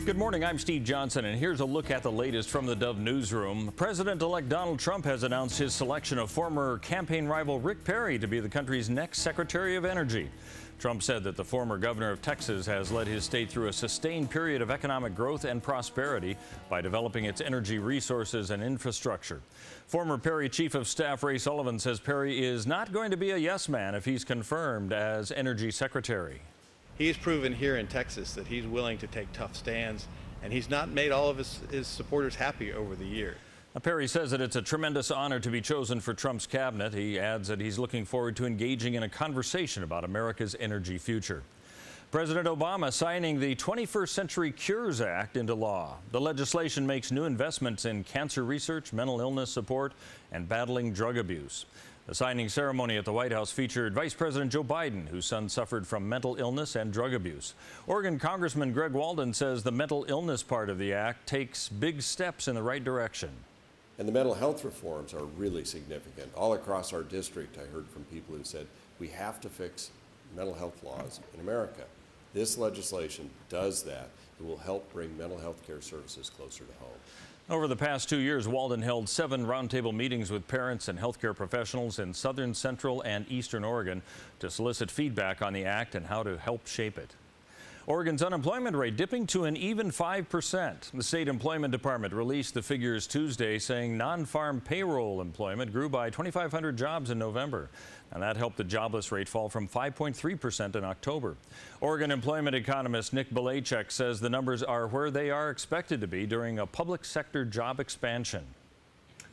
Good morning, I'm Steve Johnson, and here's a look at the latest from the Dove newsroom. President-elect Donald Trump has announced his selection of former campaign rival Rick Perry to be the country's next Secretary of Energy. Trump said that the former governor of Texas has led his state through a sustained period of economic growth and prosperity by developing its energy resources and infrastructure. Former Perry Chief of Staff Ray Sullivan says Perry is not going to be a yes man if he's confirmed as Energy Secretary. He's proven here in Texas that he's willing to take tough stands, and he's not made all of his supporters happy over the years. Perry says that it's a tremendous honor to be chosen for Trump's cabinet. He adds that he's looking forward to engaging in a conversation about America's energy future. President Obama signing the 21st Century Cures Act into law. The legislation makes new investments in cancer research, mental illness support, and battling drug abuse. The signing ceremony at the White House featured Vice President Joe Biden, whose son suffered from mental illness and drug abuse. Oregon Congressman Greg Walden says the mental illness part of the act takes big steps in the right direction. And the mental health reforms are really significant. All across our district, I heard from people who said, we have to fix mental health laws in America. This legislation does that. It will help bring mental health care services closer to home. Over the past 2 years, Walden held 7 roundtable meetings with parents and healthcare professionals in southern, central, and eastern Oregon to solicit feedback on the act and how to help shape it. Oregon's unemployment rate dipping to an even 5%. The state employment department released the figures Tuesday, saying non-farm payroll employment grew by 2,500 jobs in November. And that helped the jobless rate fall from 5.3% in October. Oregon employment economist Nick Balachek says the numbers are where they are expected to be during a public sector job expansion.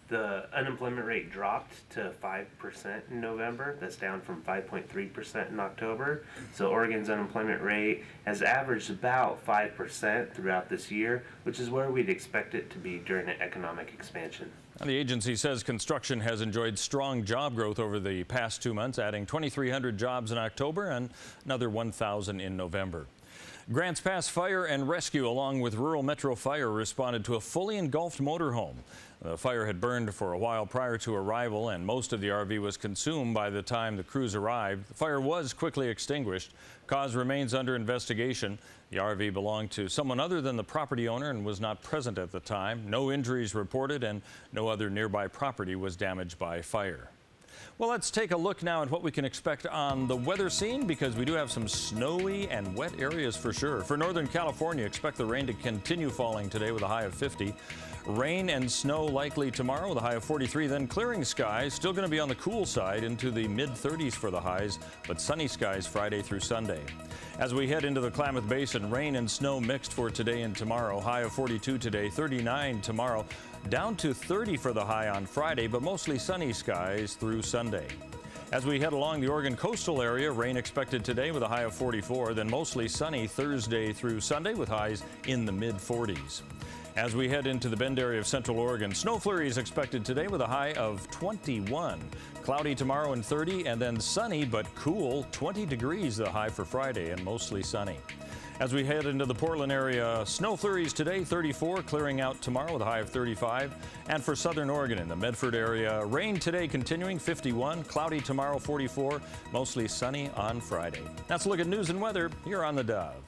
The unemployment rate dropped to 5% in November. That's down from 5.3% in October. So Oregon's unemployment rate has averaged about 5% throughout this year, which is where we'd expect it to be during an economic expansion. The agency says construction has enjoyed strong job growth over the past 2 months, adding 2,300 jobs in October and another 1,000 in November. Grants Pass Fire and Rescue, along with Rural Metro Fire, responded to a fully engulfed motorhome. The fire had burned for a while prior to arrival, and most of the RV was consumed by the time the crews arrived. The fire was quickly extinguished. Cause remains under investigation. The RV belonged to someone other than the property owner and was not present at the time. No injuries reported, and no other nearby property was damaged by fire. Well, let's take a look now at what we can expect on the weather scene, because we do have some snowy and wet areas for sure. For Northern California, expect the rain to continue falling today with a high of 50. Rain and snow likely tomorrow with a high of 43. Then clearing skies, still going to be on the cool side into the mid-30s for the highs, but sunny skies Friday through Sunday. As we head into the Klamath Basin, rain and snow mixed for today and tomorrow. High of 42 today, 39 tomorrow. Down to 30 for the high on Friday, but mostly sunny skies through Sunday. As we head along the Oregon coastal area, rain expected today with a high of 44, then mostly sunny Thursday through Sunday with highs in the mid-40s. As we head into the Bend area of Central Oregon, snow flurries expected today with a high of 21. Cloudy tomorrow and 30, and then sunny but cool, 20 degrees the high for Friday and mostly sunny. As we head into the Portland area, snow flurries today, 34, clearing out tomorrow with a high of 35. And for southern Oregon in the Medford area, rain today continuing, 51, cloudy tomorrow, 44, mostly sunny on Friday. That's a look at news and weather here on the Dove.